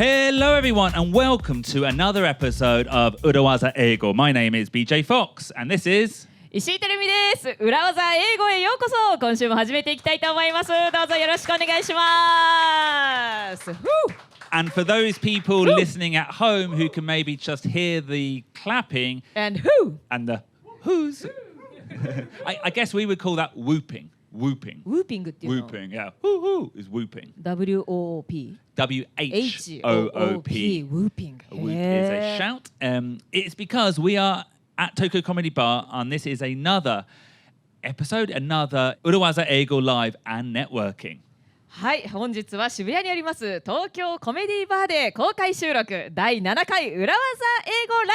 Hello everyone and welcome to another episode of Urawazaeigo. My name is BJ Fox and this is 石井てるみです。裏技英語へようこそ。今週も始めていきたいと思います。どうぞよろしくお願いします。And for those people listening at home who can maybe just hear the clapping and who and the who's I guess we would call that whooping. Whooping. Whooping っていうの Whooping, yeah. Whoo is whooping. W-O-O-P W-H-O-O-P. Whooping. A whoop is a shout. It's because we are at Tokyo Comedy Bar and this is another episode, another Urawazaeigo Live and Networking. はい、本日は渋谷にあります東京コメディバーで公開収録第7回裏技英語ライ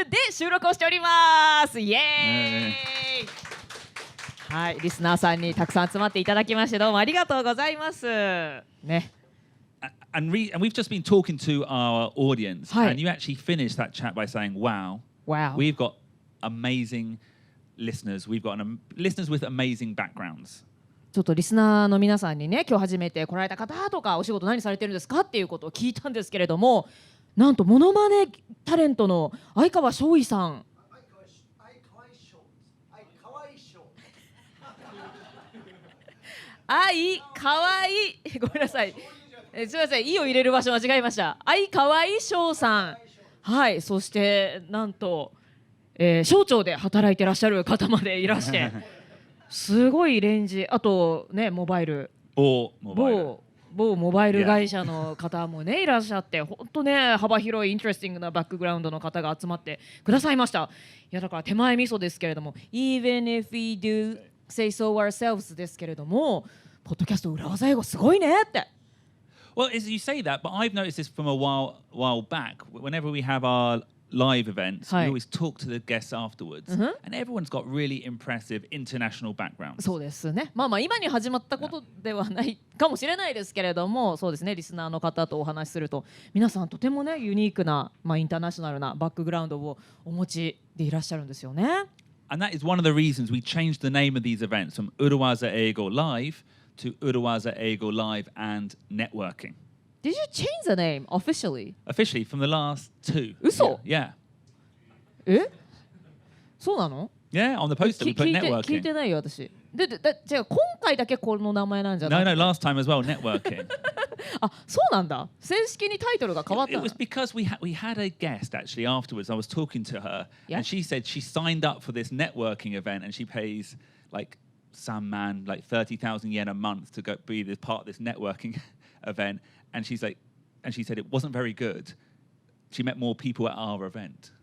ブで収録をしております。イエーイ、はい、リスナーさんにたくさん集まっていただきましてどうもありがとうございますね。And we've just been talking to our audience, はい、 and you actually finished that chat by saying, wow, we've got amazing listeners. We've got listeners with amazing backgrounds. ちょっとリスナーの皆さんにね、今日初めて来られた方とかお仕事何されてるんですかっていうことを聞いたんですけれども、なんとモノマネタレントの相川翔衣さん、かわいいごめんなさい、すみません、いを入れる場所間違えました。かわい翔さん、はい、そしてなんと、省庁で働いてらっしゃる方までいらしてすごいレンジ、あとね、某モバイル会社の方もねいらっしゃって、本当ね幅広いインテレスティングなバックグラウンドの方が集まってくださいました。いやだから手前味噌ですけれども、 Even if we do say so ourselves ですけれども、ポッドキャスト裏技英語すごいねって。Well, as you say that, but I've noticed this from a while back. Whenever we have our live events, we always talk to the guests afterwards, and everyone's got really impressive international backgrounds. そうですね。まあ今に始まったことではないかもしれないですけれども、そうですね。リスナーの方とお話しすると、皆さんとてもねユニークな、インターナショナルなバックグラウンドをお持ちでいらっしゃるんですよね。And that is one of the reasons we changed the name of these events from Urawazaeigo Live to Urawazaeigo Live and Networking. Did you change the name officially? Officially from the last two. 嘘? Yeah. そうなの? Yeah, on the poster we put networking. 聞いてないよ私。じゃあ今回だけこの名前なんじゃない? No, last time as well, networking. あ、そうなんだ。正式にタイトルが変わったの。 It was because we had a guest actually afterwards. I was talking to her, and she said she signed up for this networking event and she pays like some man like 30,000 yen a month to go be this part of this networking event. And she said it wasn't very good. She met more people at our event.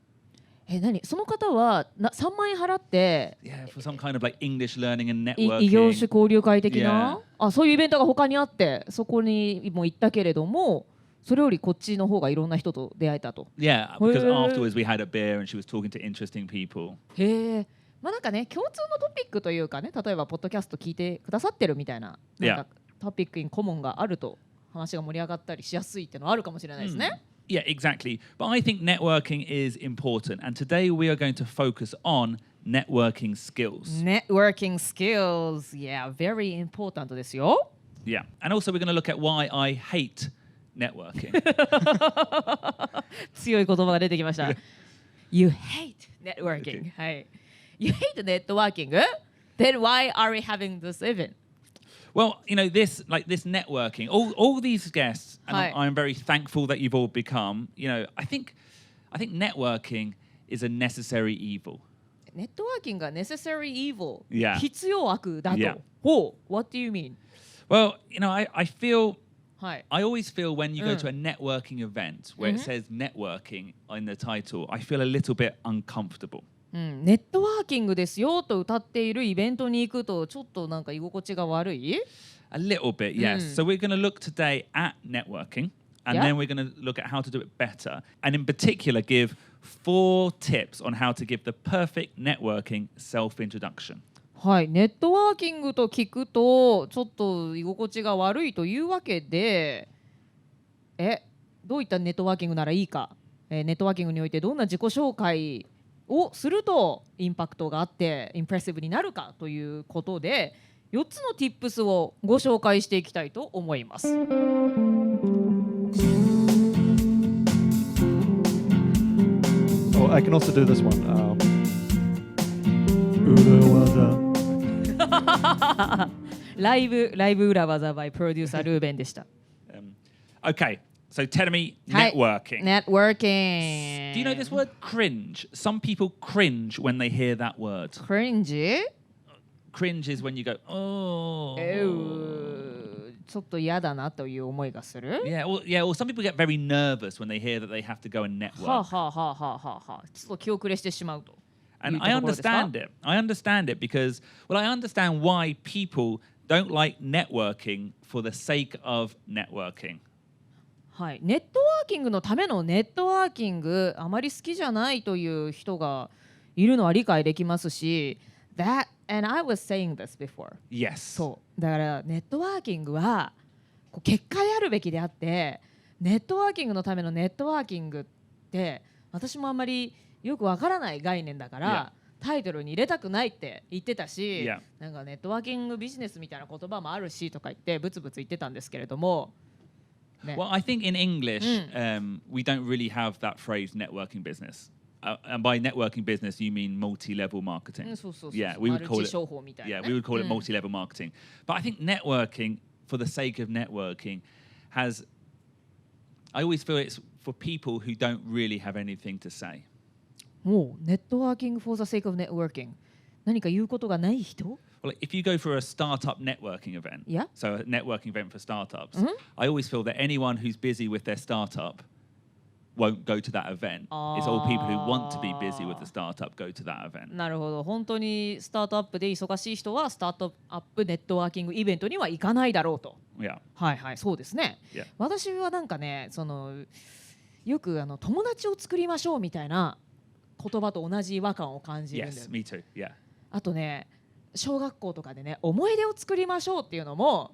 何その方は3万円払って、Yeah, for some kind of like English learning and networking. 異業種交流会的な、そういうイベントが他にあって、そこにも行ったけれども、それよりこっちの方がいろんな人と出会えたと。Yeah, because afterwards we had a beer and she was talking to interesting people. へえ。なんかね、共通のトピックというかね、例えばポッドキャスト聞いてくださってるみたいな、なんかトピックにコモンがあると話が盛り上がったりしやすいっていうのはあるかもしれないですね。Yeah, exactly. But I think networking is important. And today we are going to focus on networking skills. Networking skills. Yeah, very important ですよ。Yeah. And also we're going to look at why I hate networking. 強い言葉が出てきました。You hate networking. はい。You hate networking? Then why are we having this event? Well, you know, this networking, all these guests, and I'm very thankful that you've all become, you know, I think networking is a necessary evil. Networking が necessary evil? Yeah. 必要悪だと。Yeah. What do you mean? Well, you know, I feel, はい。I always feel when you go to a networking event where it says networking in the title, I feel a little bit uncomfortable. ネットワーキングですよと歌っているイベントに行くとちょっとなんか居心地が悪い? A little bit, yes. So we're going to look today at networking, and then we're going to look at how to do it better, and in particular give 4 tips on how to give the perfect networking self-introduction. はい、ネットワーキングと聞くとちょっと居心地が悪いというわけで、どういったネットワーキングならいいか、ネットワーキングにおいてどんな自己紹介をするとインパクトがあってインプレッシブになるかということで4つの Tips をご紹介していきたいと思います。I can also do this one. Urawaza. ライブ裏技 by プロデューサールーベンでした。Okay, so tell me はい networking. Networking. Do you know this word cringe? Some people cringe when they hear that word. Cringe? Cringe is when you go, oh. ちょっと嫌だなという思いがする。or some people get very nervous when they hear that they have to go and network. はあはあはあはあはあ。ちょっと気遅れしてしまうと。And I understand it. I understand it because, well, I understand why people don't like networking for the sake of networking. はい、ネットワーキングのためのネットワーキングあまり好きじゃないという人がいるのは理解できますし、That and I was saying this before. Yes. そうだからネットワーキングはこう結果であるべきであって、ネットワーキングのためのネットワーキングって私もあんまりよくわからない概念だから、タイトルに入れたくないって言ってたし、なんかネットワーキングビジネスみたいな言葉もあるしとか言ってブツブツ言ってたんですけれども。Well, I think in English, we don't really have that phrase networking business. And by networking business, you mean multi-level marketing. Yeah, we would call it. Yeah, we would call it multi-level marketing. But I think networking, for the sake of networking, has. I always feel it's for people who don't really have anything to say. もうネットワーキング for the sake of networking. 何か言うことがない人？Well, if you go for a startup networking event, so a networking event for startups, I always feel that anyone who's busy with their startup won't go to that event. It's all people who want to be busy with the startup go to that event. なるほど。本当にスタートアップで忙しい人はスタートアップネットワーキングイベントには行かないだろうと。はいはい、そうですね。私はなんかね、よく友達を作りましょうみたいな言葉と同じ違和感を感じるんだよ。Yes, me too. Yeah. あとね、小学校とかでね、思い出を作りましょうっていうのも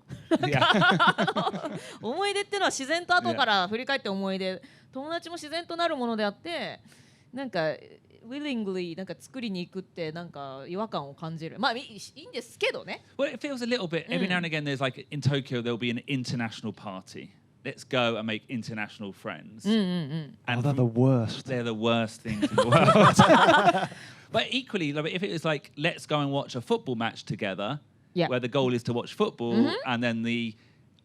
思い出っていうのは自然と後から振り返って思い出、友達も自然となるものであって、なんか willingly なんか作りに行くってなんか違和感を感じる。まあいいんですけどね。Well, it feels a little bit. Every now and again, there's like in Tokyo, there'll be an international party. Let's go and make international friends. And they're the worst. They're the worst things in the world. But equally, if it was like, let's go and watch a football match together, where the goal is to watch football, and then the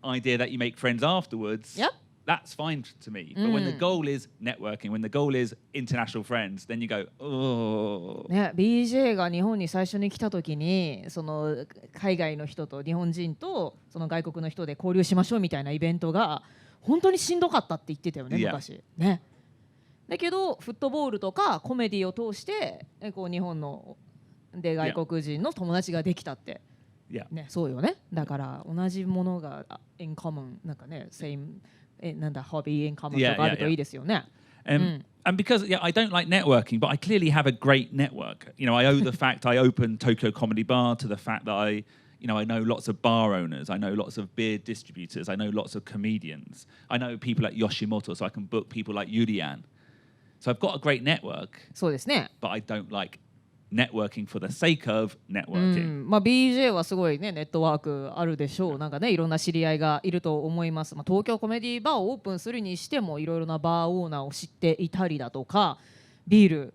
idea that you make friends afterwards, that's fine to me. But when the goal is networking, when the goal is international friends, then you go, oh. ね、BJ が日本に最初に来た時に、その海外の人と日本人とその外国の人で交流しましょうみたいなイベントが本当にしんどかったって言ってたよね、昔。ね。だけどフットボールとかコメディを通してこう日本ので外国人の友達ができたって、ね、そうよね。だから同じものが in common なんかね same なんだ hobby in common とかあるといいですよね。And because I don't like networking, but I clearly have a great network. You know, I owe the fact I opened Tokyo Comedy Bar to the fact that I know lots of bar owners, I know lots of beer distributors, I know lots of comedians, I know people like Yoshimoto, so I can book people like Yurian. So I've got a great network. そうですね。But I don't like networking for the sake of networking. まあ BJ はすごいねネットワークあるでしょう。なんかねいろんな知り合いがいると思います。まあ東京コメディバーをオープンするにしてもいろいろなバーオーナーを知っていたりだとか、ビール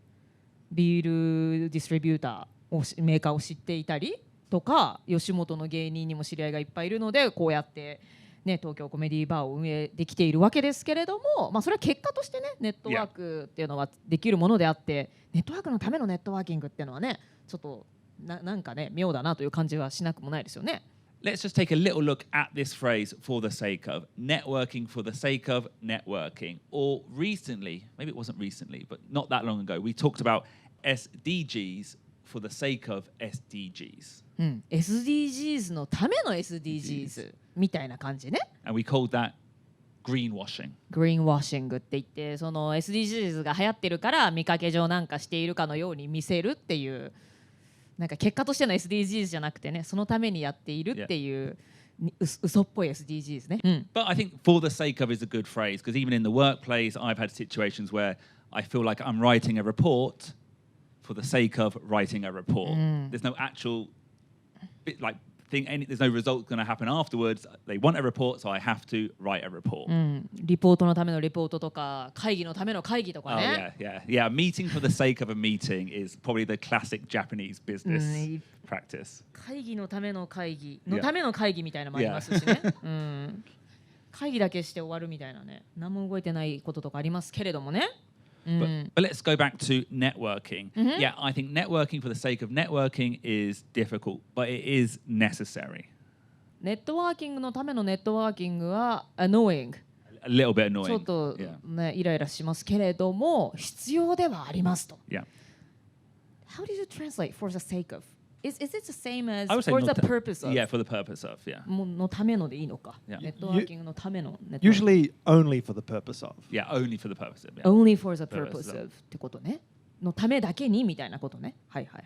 ディストリビューターメーカーを知っていたりとか、吉本の芸人にも知り合いがいっぱいいるのでこうやってね、東京コメディバーを運営できているわけですけれども、まあ、それは結果としてねネットワークっていうのはできるものであって、ネットワークのためのネットワーキングっていうのはねちょっとなんかね妙だなという感じはしなくもないですよね。Let's just take a little look at this phrase for the sake of networking for the sake of networking. Or recently, maybe it wasn't recently, but not that long ago, we talked about SDGs for the sake of SDGs. SDGs のための SDGs みたいな感じね。And we called that greenwashing. Greenwashing って言ってその SDGs が流行ってるから見かけ上なんかしているかのように見せるっていうなんか結果としての SDGs じゃなくてねそのためにやっているっていう嘘っぽい SDGs ね。But I think for the sake of is a good phrase because even in the workplace I've had situations where I feel like I'm writing a report for the sake of writing a report. There's no actual think there's no result going to happen afterwards. They want a report, so I have to write a report. リポートのためのレポートとか、会議のための会議とかね。Yeah. Meeting for the sake of a meeting is probably the classic Japanese business practice. 会議のための会議のための会議みたいなのもありますしね。会議だけして終わるみたいなね。何も動いてないこととかありますけれどもね。But let's go back to networking. Yeah, I think networking for the sake of networking is difficult, but it is necessary. ネットワーキングのためのネットワーキングは annoying。A little bit annoying. ちょっとね、イライラしますけれども、必要ではありますと。Yeah. How did you translate for the sake of? Is it the same as I would say for the not purpose of? Yeah, for the purpose of, yeah. のためのでいいのか。Yeah. ネットワーキングのためのネットワーキング。Usually only for the purpose of. Yeah, only for the purpose of. Yeah. Only for the purpose of ってことね。のためだけにみたいなことね。はいはい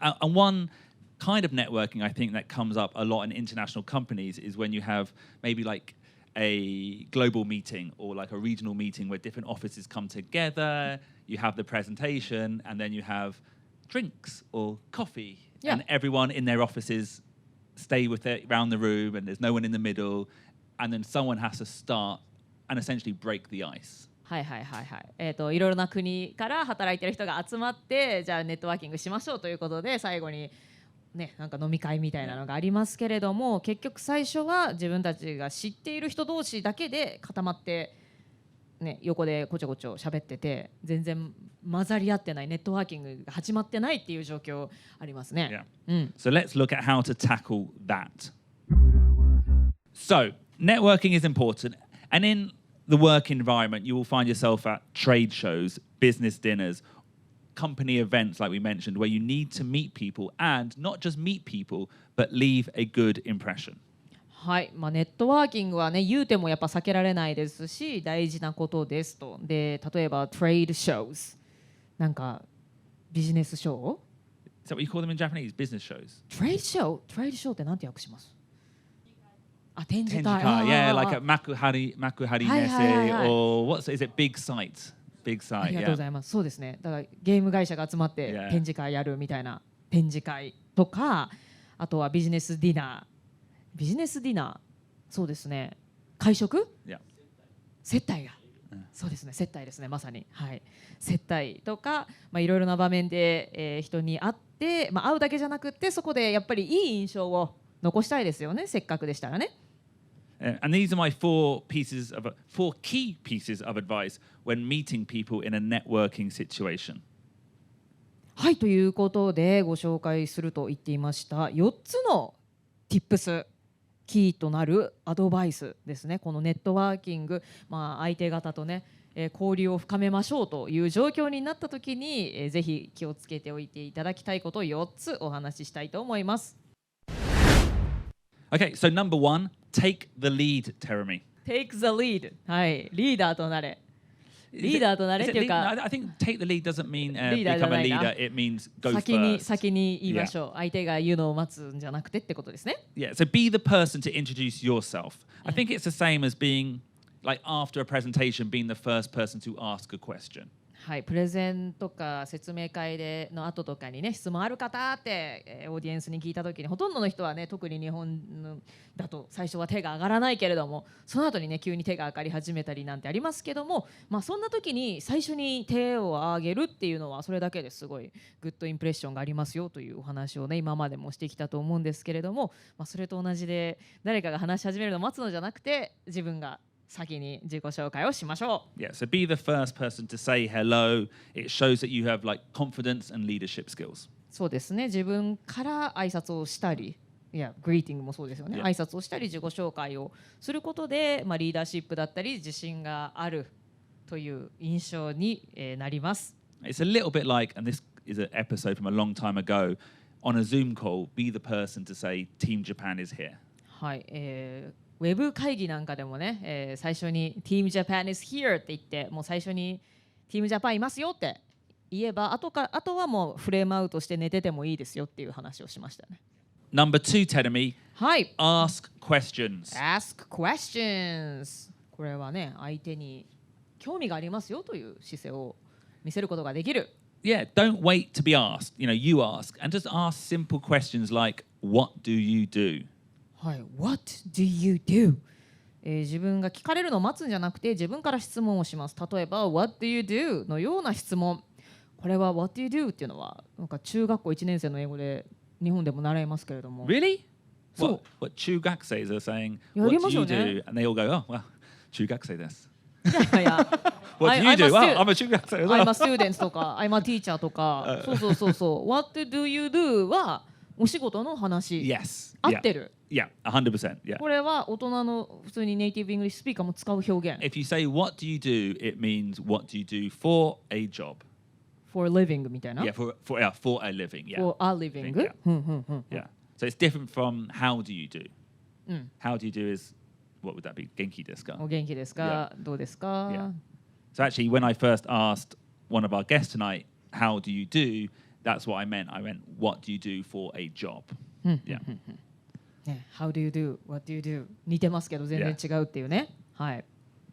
はい。And one kind of networking I think that comes up a lot in international companies is when you have maybe like a global meeting or like a regional meeting where different offices come together, you have the presentation, and then you have drinks or coffee, and everyone in their offices stay with it around the room, and there's no one in the middle, and then someone has to start and essentially break the ice. はいはいはいはい。いろいろな国から働いてる人が集まって、じゃあネットワーキングしましょうということで、最後にね、なんか飲み会みたいなのがありますけれども、結局最初は自分たちが知っている人同士だけで固まって、ね、横でこちょこちょ喋ってて、全然混ざり合ってない、ネットワーキングが始まってないっていう状況ありますね。So let's look at how to tackle that. So networking is important, and in the work environment, you will find yourself at trade shows, business dinners, company events like we mentioned, where you need to meet people and not just meet people, but leave a good impression. はい、ネットワーキングはね、言うてもやっぱ避けられないですし、大事なことですと。で、例えばトレードショー、なんかビジネスショー Is that what you call them in Japanese? Business shows? トレードショーってなんて訳します？展示会。Yeah, like a makuhari nese, or is it big sight? Big sight. ありがとうございます。そうですね。だからゲーム会社が集まって展示会やるみたいな展示会とか、あとはビジネスディナー、そうですね。会食？接待が。そうですね。接待ですね。まさに。はい。接待とか、いろいろな場面で、人に会って、会うだけじゃなくて、そこでやっぱりいい印象を残したいですよね。せっかくでしたらね。And these are my four key pieces of advice when meeting people in a networking situation. はい、ということでご紹介すると言っていました4つの Tips、キーとなるアドバイスですね。このネットワーキング、相手方とね、交流を深めましょうという状況になった時に、ぜひ気をつけておいていただきたいことを4つお話ししたいと思います。Okay, so number one, take the lead, Terumi. Take the lead. はい、リーダーとなれ。リーダーとなれっていうか、I think take the lead doesn't mean become a leader. It means go first. 先に言いましょう。相手が言うのを待つんじゃなくてってことですね。Yeah, so be the person to introduce yourself. I think it's the same as being like after a presentation, being the first person to ask a question. はい、プレゼンとか説明会での後とかにね、質問ある方って、オーディエンスに聞いた時にほとんどの人はね、特に日本だと最初は手が上がらないけれども、その後にね急に手が上がり始めたりなんてありますけども、そんな時に最初に手を上げるっていうのはそれだけですごいグッドインプレッションがありますよというお話をね今までもしてきたと思うんですけれども、それと同じで誰かが話し始めるのを待つのじゃなくて自分が先に自己紹介をしましょう。Yeah, so be the first person to say hello. It shows that you have like confidence and leadership skills. そうですね。自分から挨拶をしたり、グリーティングもそうですよね。挨拶をしたり自己紹介をすることで、リーダーシップだったり自信があるという印象になります。It's a little bit like, and this is an episode from a long time ago, on a Zoom call, be the person to say Team Japan is here. はい、ウェブ会議なんかでもね、最初に Team Japan is here って言ってもう最初に Team Japan いますよって言えばあとはもうフレームアウトして寝ててもいいですよっていう話をしましたね。Number two, Terumi, はい。ask questions. Ask questions。これはね、相手に興味がありますよという姿勢を見せることができる。Yeah, don't wait to be asked. You ask and just ask simple questions like, what do you do? はい、What do you do? 自分が聞かれるのを待つんじゃなくて自分から質問をします。例えば What do you do? のような質問。これは What do you do? っていうのはなんか中学校1年生の英語で日本でも習いますけれども。Really? そう。What 中学生 are saying, やり what ま do すよ you ね。do? And they all go, oh, well, 中学生です。いや What do you do? Well, I'm a 中学生。I'm a student とか I'm a teacher とかそう。What do you do? はお仕事の話。Yes. 合ってる。Yeah, 100%. Yeah. これは大人の普通にネイティブイングリッシュスピーカーも使う表現。If you say, what do you do? It means, what do you do for a job? For a living みたいな。Yeah, for a living. Yeah. For a living. Yeah. So it's different from how do you do? How do you do is, what would that be? 元気ですか? お元気ですか? どうですか? Yeah. So actually, when I first asked one of our guests tonight, how do you do? That's what I meant. I went, what do you do for a job? Yeah. How do you do? What do you do? 似てますけど全然違うっていうね。はい。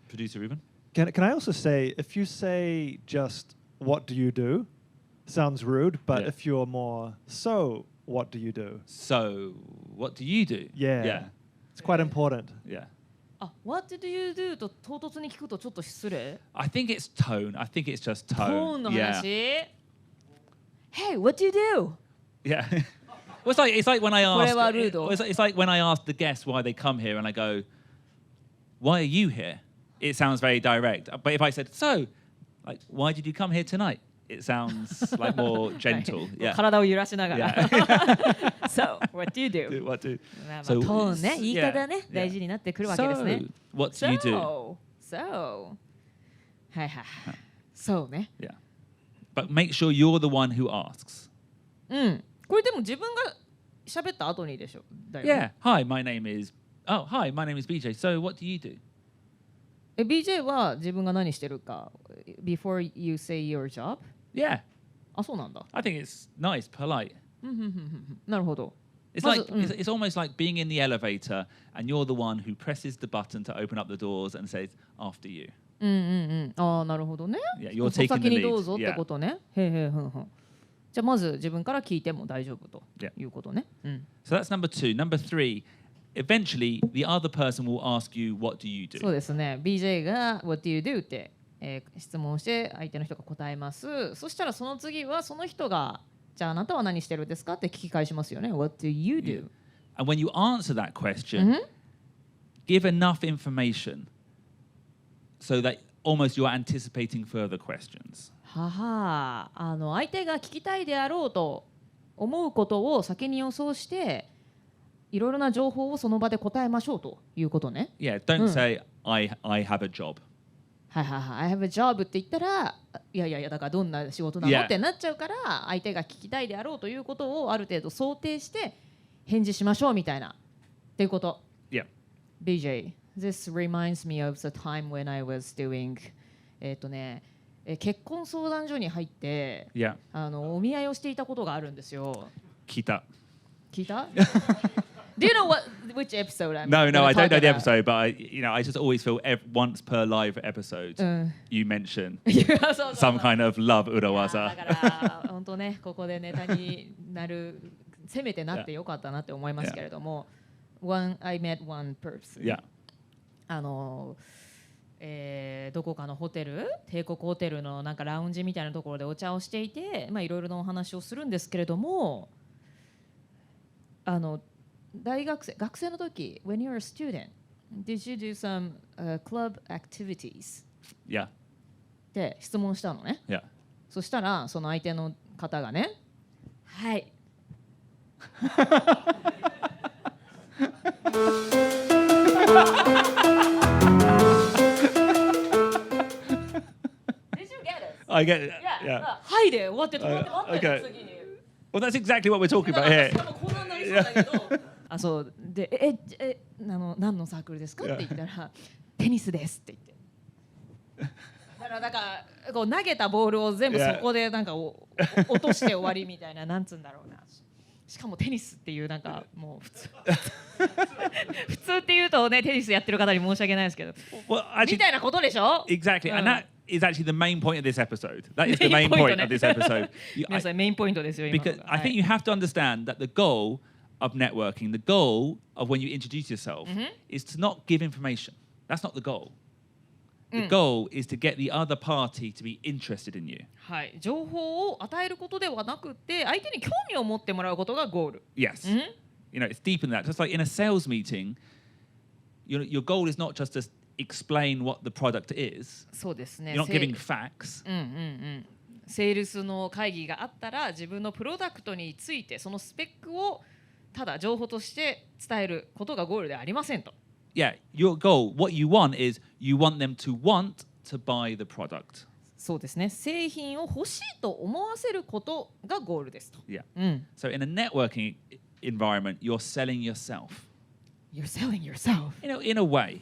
Producer Ruben? Can I also say, if you say just, what do you do? Sounds rude, but if you're more, so, what do you do? So, what do you do? Yeah. It's quite important. Yeah. What do you do? と唐突に聞くとちょっと失礼。I think it's tone. I think it's just tone. トーンの話。Hey, what do you do? Yeah. Well, it's like when I ask. これはルード。It's like when I ask the guests why they come here, and I go, "Why are you here?" It sounds very direct. But if I said, "So, like, why did you come here tonight?" It sounds like more gentle. Yeah. 体を揺らしながら。So, what do you do? What do? トーンね、言い方ね、大事になってくるわけですね。 So, what do you do? So. はいはい。そうね。Yeah. But make sure you're the one who asks. これでも自分が喋った後にでしょ。Yeah. Hi, my name is. Oh, hi, my name is BJ. So, what do you do? BJ は自分が何してるか。Before you say your job? Yeah. あ、そうなんだ。I think it's nice, polite. なるほど。It's like it's almost like being in the elevator and you're the one who presses the button to open up the doors and says after you. ああ、なるほどね。Yeah, you're taking the lead. 先にどうぞってことね。へへふんふん。じゃあまず自分から聞いても大丈夫ということね。So that's number 2. Number 3, eventually the other person will ask you, what do you do? そうですね。BJ が What do you do? って、質問して相手の人が答えます。そしたらその次はその人がじゃああなたは何してるんですかって聞き返しますよね。What do you do? And when you answer that question, give enough information so that almost you're anticipating further questions. はは相手が聞きたいであろうと思うことを先に予想していろいろな情報をその場で答えましょうということね。Yeah, don't say I have a job. はいはいはい。I have a job って言ったらいやだからどんな仕事なのってなっちゃうから相手が聞きたいであろうということをある程度想定して返事しましょうみたいなっていうこと。Yeah. BJ, this reminds me of the time when I was doing 結婚相談所に入って、お見合いをしていたことがあるんですよ。聞いた 聞いたDo you know which episode I'm No, I don't know the episode, but I just always feel once per live episode, you mention some kind of love Urawaza. だから本当ね、ここでネタになる、せめてなってよかったなって思いますけれども、I met one person. どこかのホテル、帝国ホテルのなんかラウンジみたいなところでお茶をしていて、いろいろなお話をするんですけれども、学生の時、when you're a student, did you do some club activities? Yeah. って質問したのね。Yeah. そしたらその相手の方がね、はい。I get it. Yeah. はいで終わって止まって待って次に。Well, that's exactly what we're talking about here. こんなになりそうだけど。そうで何のサークルですかって言ったらテニスですって言って。だからこう投げたボールを全部そこでなんか落として終わりみたいななんつうんだろうな。しかもテニスっていうなんかもう普通っていうとねテニスやってる方に申し訳ないですけど、みたいなことでしょ。 Exactly, and that is actually the main point of this episode. That is the main point of this episode. 皆さんメインポイントですよ今の。 Because I think you have to understand that the goal of networking, the goal of when you introduce yourself, is to not give information. That's not the goal. The goal is to get the other party to be interested in you. はい、情報を与えることではなくて、相手に興味を持ってもらうことがゴール。Yes. You know, it's deeper than that. Just like in a sales meeting, your goal is not just to explain what the product is. そうですね。 You're not giving facts. セールスの会議があったら、自分のプロダクトについてそのスペックをただ情報として伝えることがゴールではありませんと。Yeah, your goal, what you want is you want them to want to buy the product. そうですね。製品を欲しいと思わせることがゴールですと。Yeah. So in a networking environment, you're selling yourself. You're selling yourself. In a way.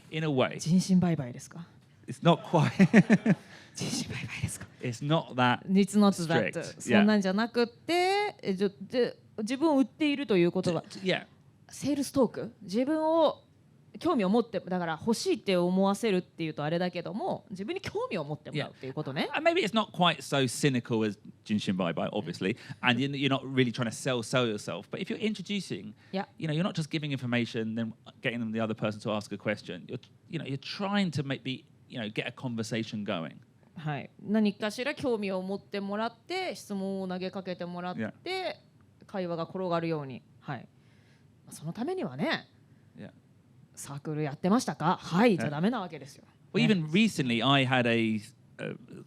人身売買ですか？ It's not quite. 人身売買ですか？ It's not that It's not that. strict. そんなんじゃなくて、自分を売っているということは、Yeah. セールストーク、自分を興味を持って、だから欲しいって思わせるっていうとあれだけども、自分に興味を持ってもらうっていうことね。And maybe it's not quite so cynical as Jinshin Bye-Bye, obviously, and you're not really trying to sell yourself. But if you're introducing, Yeah. you're not just giving information, then getting the other person to ask a question. You're trying to get a conversation going. はい、何かしら興味を持ってもらって、質問を投げかけてもらって、会話が転がるように、はい。そのためにはね。サークルやってましたか？はい、じゃダメなわけですよ。Well, even recently, I had a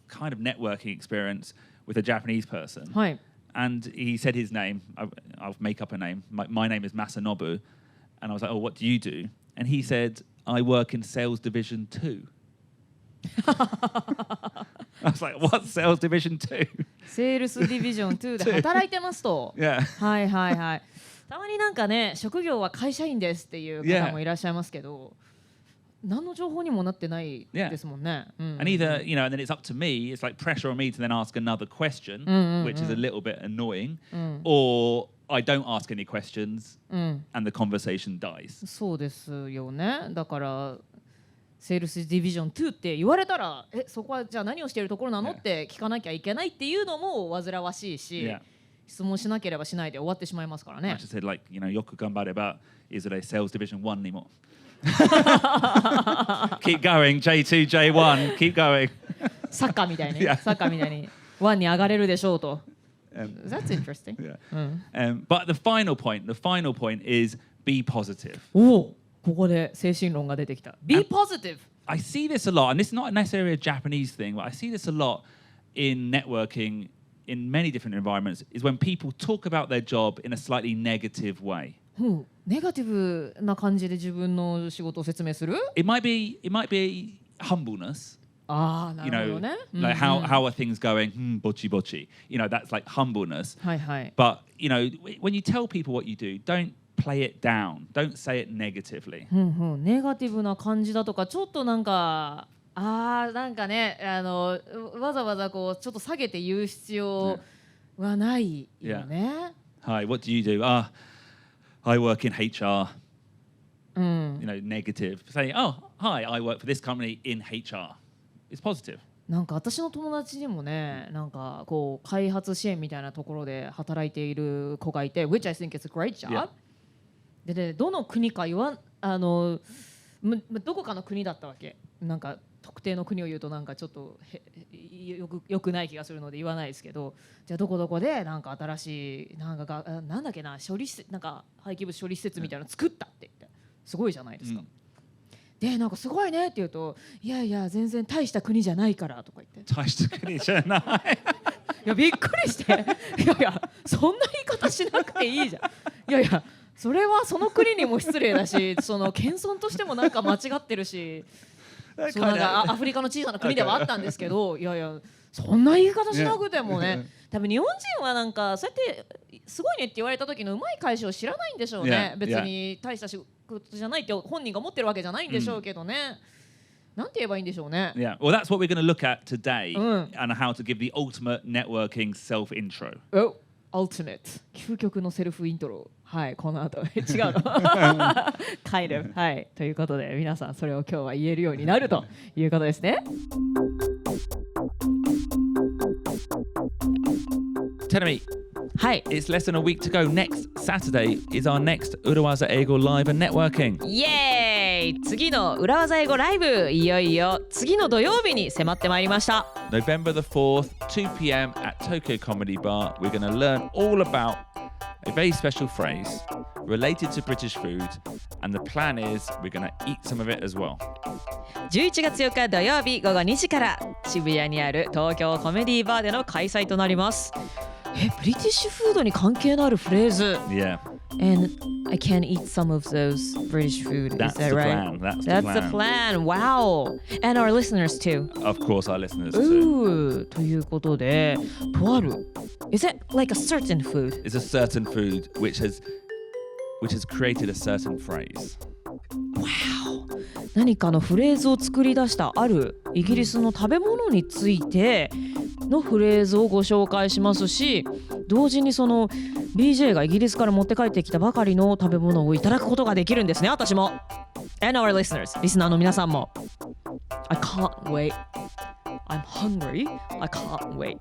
kind of networking experience with a Japanese person. はい。 And he said his name. I'll make up a name. My name is Masanobu. And I was like, oh, what do you do? And he said, I work in sales division 2. I was like, what? Sales division 2? セールスディビジョン2で働いてますと。Yeah. はいはいはい。たまになんかね、職業は会社員ですっていう方もいらっしゃいますけど、何の情報にもなってないですもんね。And either, and then it's up to me, it's like pressure on me to then ask another question, which is a little bit annoying, or I don't ask any questions and the conversation dies. そうですよね。だから、セールスディビジョン2って言われたら、そこはじゃあ何をしているところなのって聞かなきゃいけないっていうのも煩わしいし、質問しなければしないで終わってしまいますからね。I just said, like, よく頑張れば、is it a sales division 1 anymore? Keep going, J2, J1, keep going. サッカーみたいに、サッカーみたいに1に上がれるでしょうと。That's interesting. But the final point is be positive. おお、ここで精神論が出てきた。Be positive. I see this a lot, and this is not necessarily a Japanese thing, but I see this a lot in networking in many different environments, is when people talk about their job in a slightly negative way. ネガティブな感じで自分の仕事を説明する？ It might be humbleness. ああ、なるほどね。Like how are things going? Bochi bochi. That's like humbleness. はいはい。 But when you tell people what you do, don't play it down. Don't say it negatively. ネガティブな感じだとか、ちょっとなんかなんかね、わざわざこうちょっと下げて言う必要はないよね。Hi, what do you do? I work in HR. Negative. Saying, oh, hi, I work for this company in HR. It's positive. なんか私の友達にもね、なんかこう開発支援みたいなところで働いている子がいて、which I think is a great job. で、どの国かどこかの国だったわけ。なんか特定の国を言うとなんかちょっとよくない気がするので言わないですけど、じゃあどこどこでなんか新しいなんだっけな、処理施設、なんか廃棄物処理施設みたいなの作ったって言ってすごいじゃないですか。でなんかすごいねって言うと、いやいや全然大した国じゃないからとか言って。大した国じゃない。いやびっくりして、いやいやそんな言い方しなくていいじゃん。いやいやそれはその国にも失礼だし、その謙遜としてもなんか間違ってるし。そうなんかアフリカの小さな国ではあったんですけど、いやいやそんな言い方しなくてもね、多分日本人はなんかそうやってすごいねって言われた時のうまい返しを知らないんでしょうね。別に大した仕事じゃないって本人が思ってるわけじゃないんでしょうけどね。なんて言えばいいんでしょうね。Yeah, well, that's what we're going to look at today, and how to give the ultimate networking self-intro. ultimate 究極のセルフイントロ、はい、この後違うのkind of はい、ということで皆さんそれを今日は言えるようになるということですね。Tell me, はい、 it's less than a week to go. Next Saturday is our next Urawazaeigo live and networking. イエーイ、次の裏技英語ライブ、いよいよ次の土曜日に迫ってまいりました。 November the 4th, 2 p.m. at Tokyo Comedy Bar. We're going to learn all about a very special phrase related to British food, and the plan is we're going to eat some of it as well. 11月4日土曜日午後2時から渋谷にある東京コメディバーでの開催となります。ブリティッシュフードに関係のあるフレーズ。 Yeah. And I can eat some of those British food. That's Is that the right? plan. That's the plan. Wow. And our listeners too. Of course, our listeners too. ということで、とある。Is it like a certain food? It's a certain food which has created a certain phrase. Wow. 何かのフレーズを作り出したあるイギリスの食べ物についてのフレーズをご紹介しますし、同時にその BJ がイギリスから持って帰ってきたばかりの食べ物をいただくことができるんですね。私も And our listeners、 リスナーの皆さんも I can't wait. I'm hungry. I can't wait.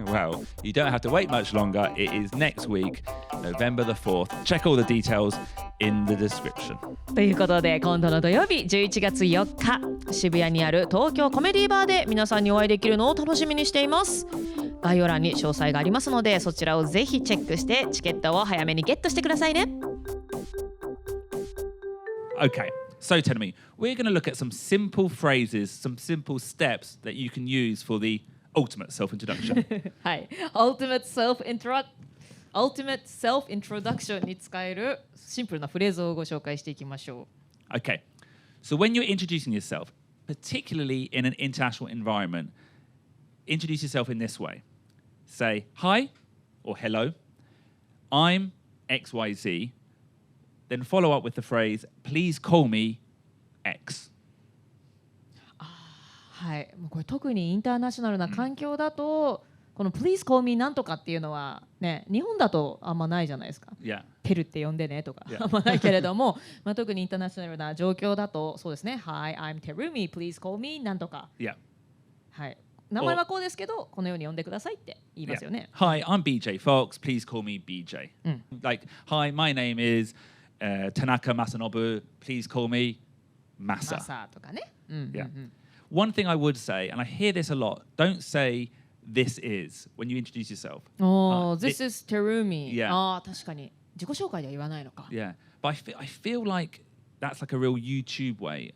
Well, you don't have to wait much longer. It is next week, November the 4th. Check all the details in the description. ということで今度の土曜日11月4日渋谷にある東京コメディバーで皆さんにお会いできるのを楽しみにしています。概要欄に詳細がありますのでそちらをぜひチェックしてチケットを早めにゲットしてくださいね。 Okay, so tell me, we're going to look at some simple phrases, some simple steps that you can use for the ultimate self-introduction. はい、Ultimate Self-Introduction に使えるシンプルなフレーズをご紹介していきましょう。 Okay, so when you're introducing yourself, particularly in an international environment, introduce yourself in this way. Say, hi or hello, I'm XYZ, then follow up with the phrase, please call me X. はい、もうこれ特にインターナショナルな環境だと、この Please call me なんとかっていうのはね、日本だとあんまないじゃないですか。Yeah. テルって呼んでねとか、Yeah. あんまないけれども、まあ、特にインターナショナルな状況だとそうですね。Hi, I'm Terumi. Please call me なんとか。Yeah. はい。名前はこうですけど、このように呼んでくださいって言いますよね。Hi, I'm BJ Fox. Please call me BJ. Like, hi, my name is Tanaka Masanobu. Please call me Masa. マサとかね。Yeah. One thing I would say, and I hear this a lot, don't say this is when you introduce yourself. This is Terumi. Yeah. ああ、確かに。自己紹介では言わないのか。Yeah. But I feel like that's like a real YouTube way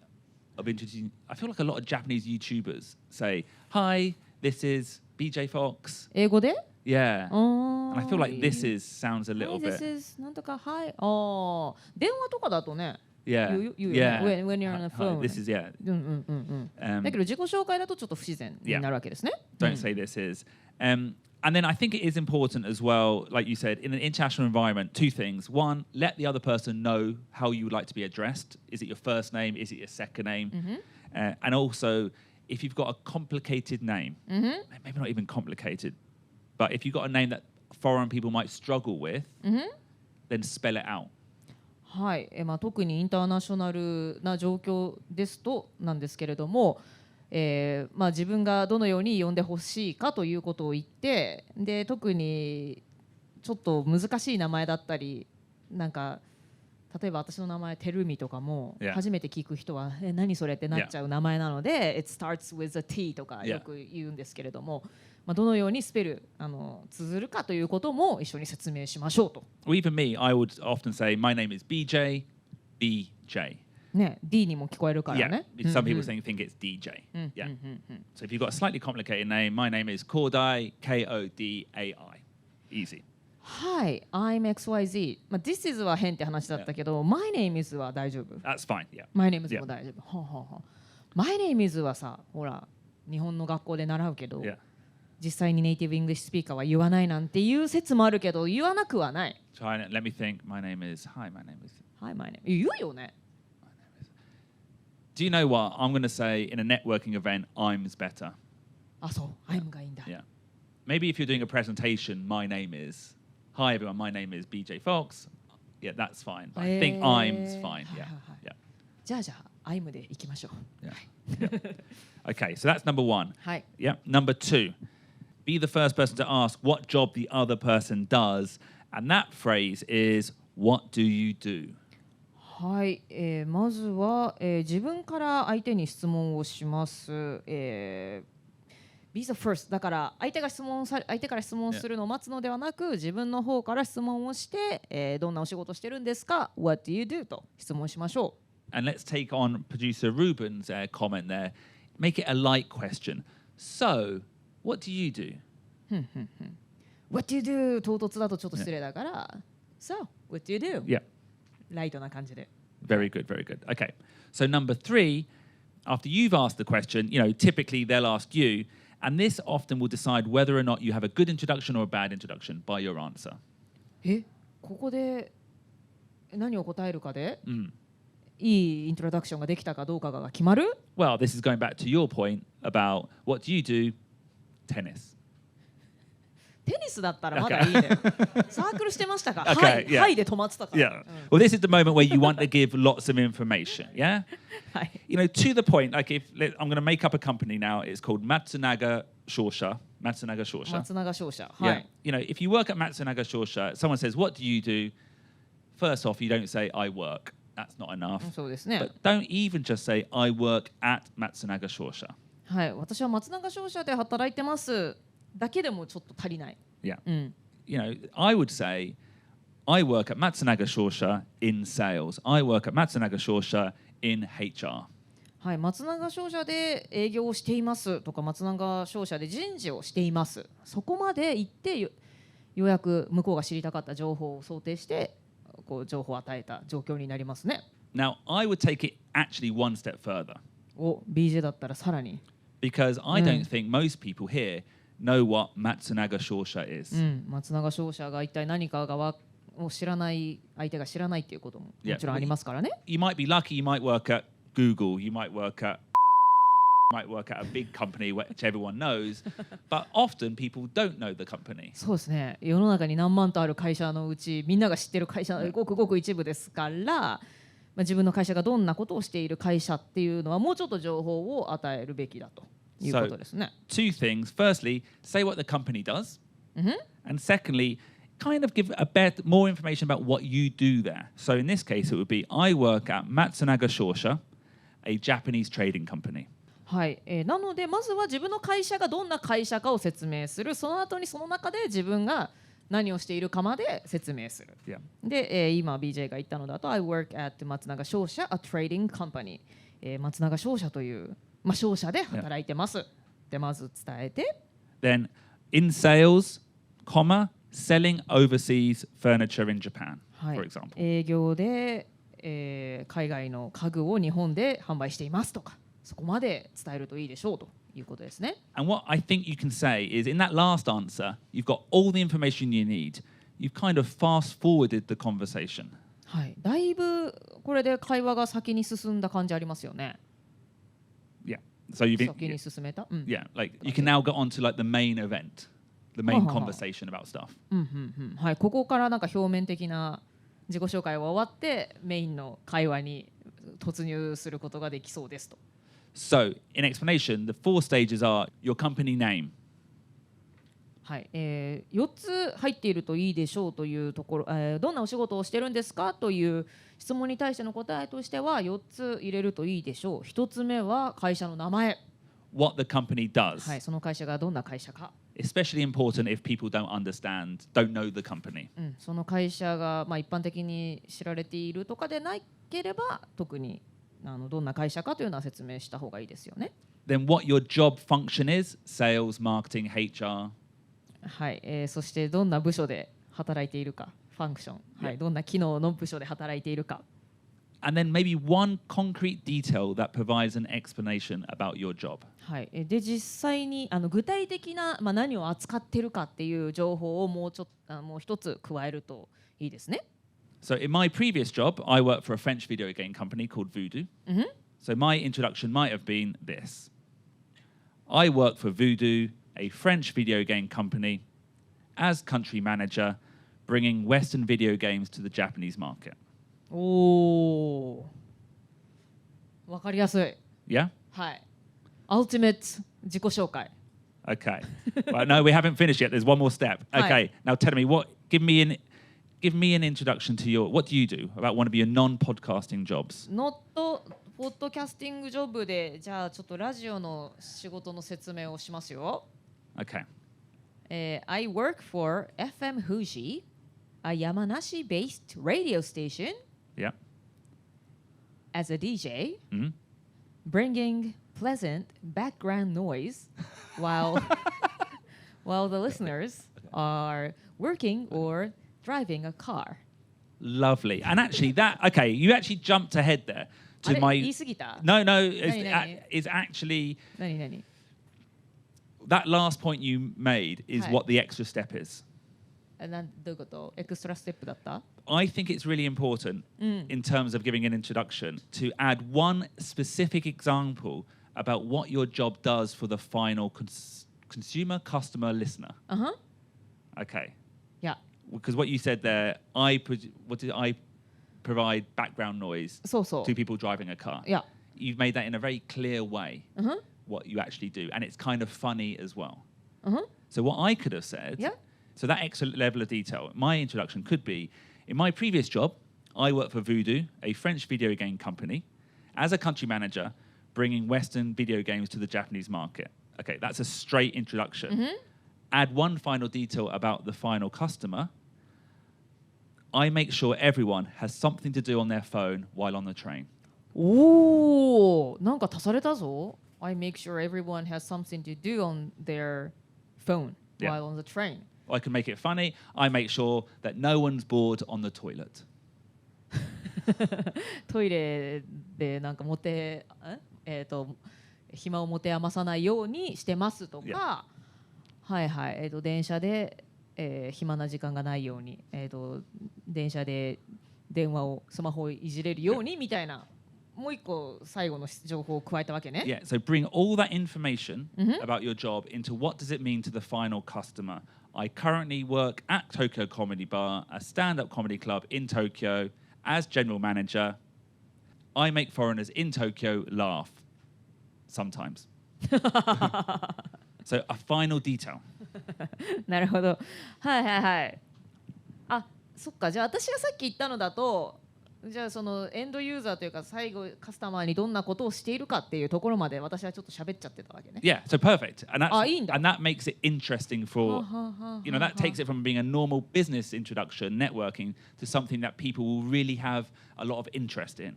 of introducing. I feel like a lot of Japanese YouTubers say, hi, this is BJ Fox. 英語で Yeah. And I feel like this is sounds a little This bit. is なんとか、はい。電話とかだとね。Yeah. Yeah. Yeah. When you're on the phone. This is, yeah. だけど自己紹介だとちょっと不自然になるわけですね。Don't say this is. And then I think it is important as well, like you said, in an international environment, two things. One, let the other person know how you would like to be addressed. Is it your first name? Is it your second name? And also, if you've got a complicated name, maybe not even complicated, but if you've got a name that foreign people might struggle with, then spell it out. はい、まあ、特にインターナショナルな状況ですとなんですけれども、まあ、自分がどのように呼んでほしいかということを言ってで特にちょっと難しい名前だったりなんか例えば私の名前テルミとかも初めて聞く人は何それってなっちゃう名前なので It starts with a T とかよく言うんですけれども、まあ、どのようにスペル綴るかということも一緒に説明しましょうと。Or even me, I would often say, my name is BJ, BJ. ね、D にも聞こえるからね。Yeah, some people think it's DJ. Yeah. So if you've got a slightly complicated name, my name is Kodai, Kodai. Easy. Hi, I'm XYZ. まあ、This is は変って話だったけど、My name is は大丈夫。That's fine, yeah. My name is も大丈夫。ほうほうほう。My name is はさ、ほら、日本の学校で習うけど、実際にネイティブイングリッシュスピーカーは言わないなんていう説もあるけど、言わなくはない。Try it. Let me think. My name is. Hi, my name is. Hi, my name. 言うよね。Do you know what? I'm going to say in a networking event, I'm's better. あ、そう。I'm がいいんだ。Yeah. maybe if you're doing a presentation, my name is, hi everyone, my name is BJ Fox. Yeah, that's fine. But I think I'm's fine. Yeah. Yeah. じゃあ I'm でいきましょう。Yeah. Yeah. Okay, so that's number one. はい。Yeah. Number two, be the first person to ask what job the other person does. And that phrase is, what do you do? はい、まずは、自分から相手に質問をします。Be the first だから相手から質問するのを待つのではなく、自分の方から質問をして、どんなお仕事してるんですか What do you do? と質問しましょう。And let's take on producer Ruben's comment there. Make it a light question. So, what do you do? What do you do? 唐突だとちょっと失礼だから、So, what do you do? Yeah. ライトな感じで。Very good, very good. Okay. So number three, after you've asked the question, typically they'll ask you, and this often will decide whether or not you have a good introduction or a bad introduction by your answer. ここで何を答えるかで、いいイントロダクションができたかどうかが決まる？ Well, this is going back to your point about what do you do? Tennis. テニスだったらまだいいね。サークルしてましたか？はい、はいで止まってたから。Yeah. Well, this is the moment where you want to give lots of information. Yeah. はい。To the point, like I'm going to make up a company now. It's called Matsunaga Shosha. Matsunaga Shosha. 松永商社。はい。Yeah. If you work at Matsunaga Shosha, someone says, "What do you do?" First off, you don't say, "I work." That's not enough. そうですね。But don't even just say, "I work at Matsunaga Shosha." はい。私は松永商社で働いてます。だけでもちょっと足りない。Yeah. I would say, I work at Matsunaga Shosha in sales. I work at Matsunaga Shosha in HR. はい、松永商社で営業をしていますとか、松永商社で人事をしています。そこまで言ってようやく向こうが知りたかった情報を想定して情報を与えた状況になりますね。Now, I would take it actually one step further. BJ だったらさらに。Because I don't think most people here know what Matsunaga Shosha is. 松永商社が一体何かを知らない相手が知らないっていうことももちろんありますからね。You might be lucky, you might work at Google, you might work at a big company which everyone knows, but often people don't know the company. そうですね。世の中に何万とある会社のうちみんなが知ってる会社のごくごく一部ですから、自分の会社がどんなことをしている会社っていうのはもうちょっと情報を与えるべきだと。So, two things. Firstly, say what the company does. And secondly, kind of give a bit more information about what you do there. So in this case, it would be, I work at Matsunaga Shosha, a Japanese trading company. はい、なのでまずは自分の会社がどんな会社かを説明する。その後にその中で自分が何をしているかまで説明する。Yeah. で、今 BJ が言ったのだと I work at 松永商社 a trading company、松永商社という商社で働いてます。でまず伝えて。Then in sales, selling overseas furniture in Japan, for example. 営業で、海外の家具を日本で販売していますとか、そこまで伝えるといいでしょうということですね。And what I think you can say is in that last answer, you've got all the information you need. You've kind of fast forwarded the conversation. はい、だいぶこれで会話が先に進んだ感じありますよね。Yeah. So you've 先に進めた。Yeah, like you can now go on to like the main event, the main conversation about stuff. はい、ここからなんか表面的な自己紹介は終わってメインの会話に突入することができそうですと。So, in explanation, the 4 stages are your company name. はい、4つ入っているといいでしょうというところ、どんなお仕事をしてるんですかという質問に対しての答えとしては4つ入れるといいでしょう。1つ目は会社の名前。What the company does. はい、その会社がどんな会社か。Especially important if people don't know the company. その会社が、一般的に知られているとかでなければ特にどんな会社かというのは説明した方がいいですよね。Then what your job function is, sales, marketing, HR. はい、そしてどんな部署で働いているか、ファンクション、はい、どんな機能の部署で働いているか。And then maybe one concrete detail that provides an explanation about your job. はい、で実際に具体的な、何を扱っているかっていう情報をもう一つ加えるといいですね。So in my previous job, I worked for a French video game company called Voodoo. So my introduction might have been this. I work for Voodoo, a French video game company, as country manager, bringing Western video games to the Japanese market. おお。わかりやすい。Yeah? はい。Ultimate 自己紹介。Okay. Well, no, we haven't finished yet. There's one more step. Okay. Now tell me give me an introduction to what do you do about one of your non-podcasting jobs? Not ポッドキャスティングジョブで、じゃあちょっとラジオの仕事の説明をしますよ。Okay. I work for FM Fuji, a Yamanashi-based radio station. Yeah. As a DJ, bringing pleasant background noise while the listeners are working or driving a car. Lovely. And actually you actually jumped ahead there to my... 言い過ぎた? No, it's actually... 何? That last point you made is what the extra step is. どういうこと? エクストラステップだった? I think it's really important in terms of giving an introduction to add one specific example about what your job does for the final consumer, customer, listener. Okay. Yeah. Because what you said there, I provide background noise to people driving a car. Yeah. You've made that in a very clear way, what you actually do. And it's kind of funny as well. So what I could have said, so that extra level of detail, my introduction could be, in my previous job, I worked for Voodoo, a French video game company, as a country manager, bringing Western video games to the Japanese market. Okay, that's a straight introduction. Add one final detail about the final customer. I make sure everyone has something to do on their phone while on the train. おー、なんか足されたぞ。I make sure everyone has something to do on their phone while on the train. I can make it funny. I make sure that no one's bored on the toilet. トイレでなんか暇を持て余さないようにしてますとか、はいはい、電車で、暇な時間がないように、電車でスマホをいじれるようにみたいな、もう一個最後の情報を加えたわけね。Yeah, so bring all that information about your job into what does it mean to the final customer. I currently work at Tokyo Comedy Bar, a stand-up comedy club in Tokyo. As general manager, I make foreigners in Tokyo laugh sometimes. So a final detail. なるほど。はいはいはい。あ、そっか。じゃあ私がさっき言ったのだと、じゃあそのエンドユーザーというか最後カスタマーにどんなことをしているかっていうところまで私はちょっと喋っちゃってたわけね。Yeah, so perfect. And that makes it interesting for, that takes it from being a normal business introduction, networking, to something that people will really have a lot of interest in.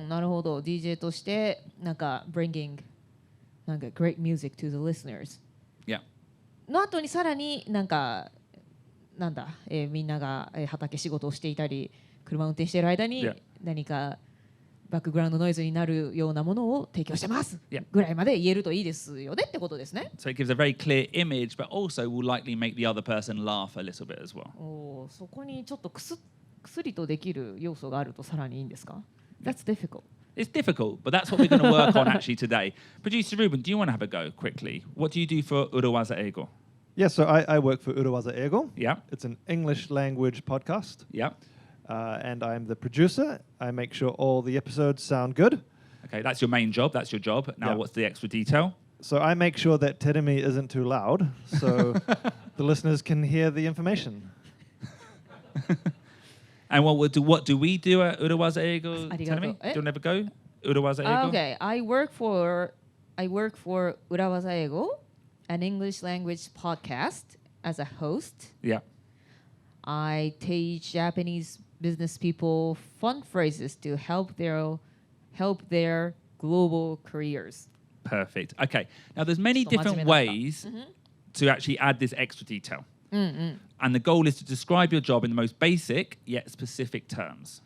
なるほど。DJ としてなんか bringing なんか great music to the listeners. Yeah. の後にさらになんかなんだ、みんなが畑仕事をしていたり。車を運転している間に何かバックグラウンドノイズになるようなものを提供してますぐらいまで言えるといいですよねってことですね。So it gives a very clear image, but also will likely make the other person laugh a little bit as well. そこにちょっとくすりとできる要素があるとさらにいいんですか？ That's difficult. It's difficult, but that's what we're going to work on actually today. Producer Ruben, do you want to have a go quickly? What do you do for Urawazaeigo? Yeah, so I work for Urawazaeigo. Yeah. It's an English language podcast. Yeah. And I'm the producer. I make sure all the episodes sound good. Okay, that's your main job. That's your job. Now, what's the extra detail? So I make sure that Terumi isn't too loud, so the listeners can hear the information. And what do we do at Urawazaeigo? Terumi, do you want to have a go? Urawazaeigo? Okay, I work for Urawazaeigo, an English language podcast, as a host. Yeah. I teach Japanese business people fun phrases to help their global careers. Perfect. Okay. Now, there's many different ways to actually add this extra detail. And the goal is to describe your job in the most basic yet specific terms.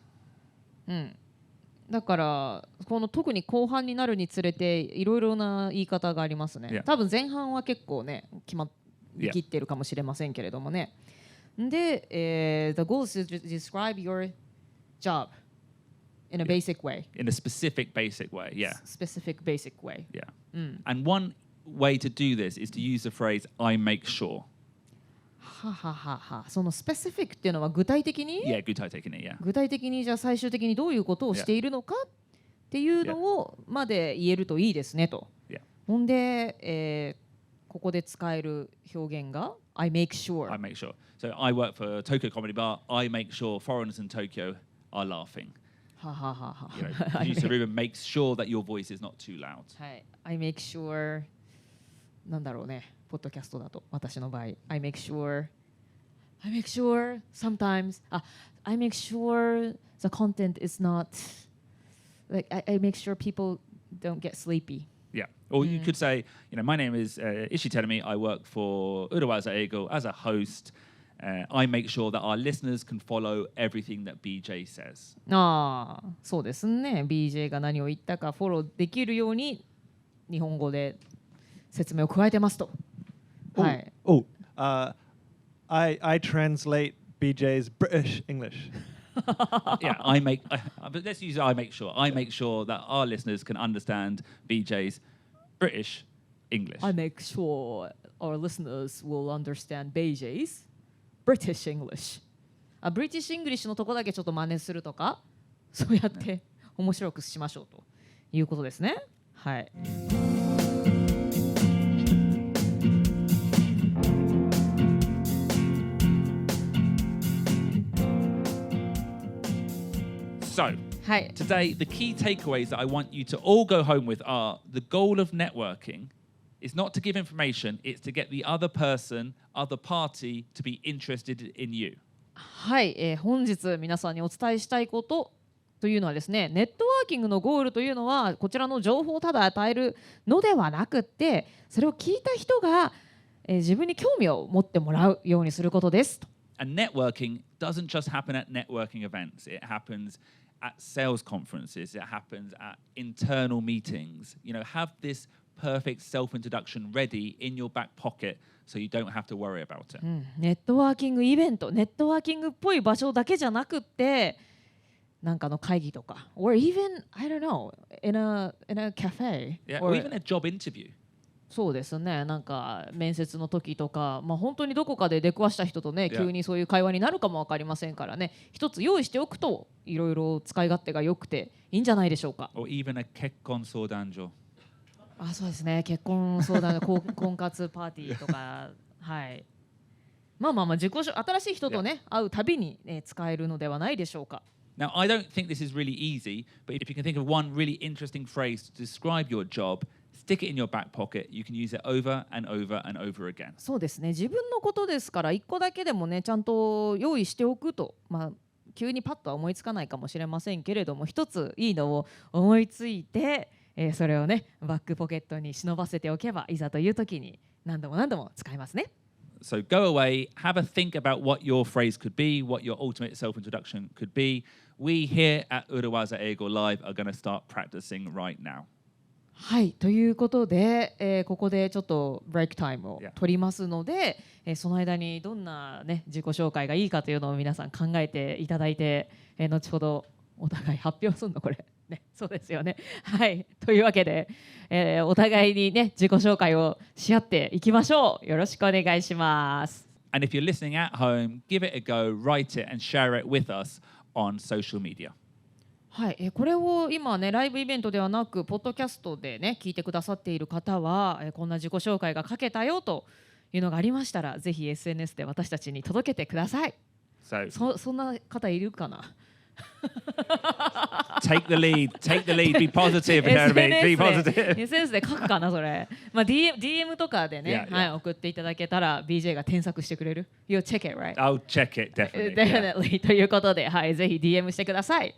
だからこの特に後半になるにつれていろいろな言い方がありますね。多分前半は結構ね決まりきってるかもしれませんけれどもね。で、the goal is to describe your job in a basic way. In a specific basic way, yeah. Specific basic way. Yeah. And one way to do this is to use the phrase I make sure. はははは。そのスペシフィックっていうのは具体的に Yeah, 具体的に yeah. 具体的にじゃあ最終的にどういうことをしているのかっていうのをまで言えるといいですねと。Yeah. ほんで、ここで使える表現が I make sure. I make sure. So I work for Tokyo Comedy Bar. I make sure foreigners in Tokyo are laughing. はははは。You know, producer Ruben makes sure that your voice is not too loud. はい。I make sure なんだろうね。ポッドキャストだと私の場合 I make sure sometimes I make sure the content is not like I make sure people don't get sleepy. Yeah. Or you could say, you know, my name is Ishiterumi. I work for Urawazaeigo as a host. I make sure that our listeners can follow everything that BJ says. ああ、そうですね。BJ が何を言ったかフォローできるように日本語で説明を加えてますと。はい。I translate BJ's British English. Yeah, but let's use I make sure. I make sure that our listeners can understand BJ's British English. I make sure our listeners will understand BJ's British English. British English のとこだけちょっと真似するとか、そうやって面白くしましょうということですね。はい。So, today, the key takeaways that I want you to all go home with are the goal of networking is not to give information, it's to get the other person, other party to be interested in you. はい、本日皆さんにお伝えしたいことというのはですね、ネットワーキングのゴールというのはこちらの情報をただ与えるのではなくって、それを聞いた人が、自分に興味を持ってもらうようにすることです。And networking doesn't just happen at networking events. It happens at sales conferences. It happens at internal meetings. You know, have this perfect self-introduction ready in your back pocket so you don't have to worry about it. ネットワーキングイベント、ネットワーキングっぽい場所だけじゃなくって、なんかの会議とか、or even I don't know, in a cafe, yeah, or even a job interview. そうですね。なんか面接の時とか、まあ本当にどこかで出くわした人とね、急にそういう会話になるかもわかりませんからね。一つ用意しておくといろいろ使い勝手が良くていいんじゃないでしょうか。Or even a 結婚相談所。あ、そうですね。結婚相談婚活パーティーとか、はい。まあ新しい人とね会うたびに、使えるのではないでしょうか。Now, I don't think this is really easy, but if you can think of one really interesting phrase to describe your job,Stick it in your back pocket. You can use it over and over and over again. そうですね。自分のことですから一個だけでもねちゃんと用意しておくと、まあ急にパッとは思いつかないかもしれませんけれども、一ついいのを思いついて、それをねバックポケットに忍ばせておけばいざという時に何度も使えますね。So go away, have a think about what your phrase could be, what your ultimate self-introduction could be. We here at Urawazaeigo Live are going to start practicing right now.はい、ということで、ここでちょっとブレイクタイムを取りますので、その間にどんな、ね、自己紹介がいいかというのを皆さん考えていただいて、後ほどお互い発表するのこれ、ね、そうですよね。はい、というわけで、お互いに、ね、自己紹介をし合っていきましょう。よろしくお願いします。And if you're listening at home, give it a go, write it and share it with us on social media.はい、これを今ねライブイベントではなくポッドキャストでね聞いてくださっている方は、こんな自己紹介が書けたよというのがありましたらぜひ SNS で私たちに届けてください。そんな方いるかなTake the lead, be positive, be positive. SNS で書くかなそれ。まあ DM とかでね、はい、送っていただけたら BJ が添削してくれる。You'll check it, right? I'll check it, definitely. Definitely. ということで、はい、ぜひ DM してください。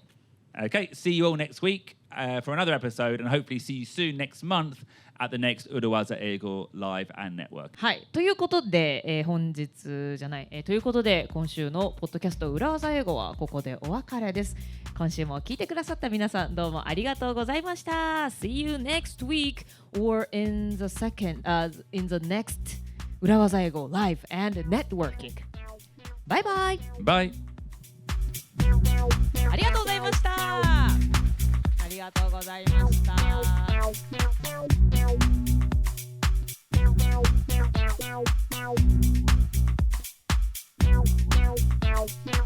Okay, see you all next week for another episode and hopefully see you soon next month at the next Urawazaeigo Live and Network. はい、ということで、ということで今週のポッドキャスト裏技英語はここでお別れです。今週も聞いてくださった皆さんどうもありがとうございました。See you next week or in the next 裏技英語 Live and Networking. Bye bye. Bye. ありがとうございました。ありがとうございました。Meow, meow, meow.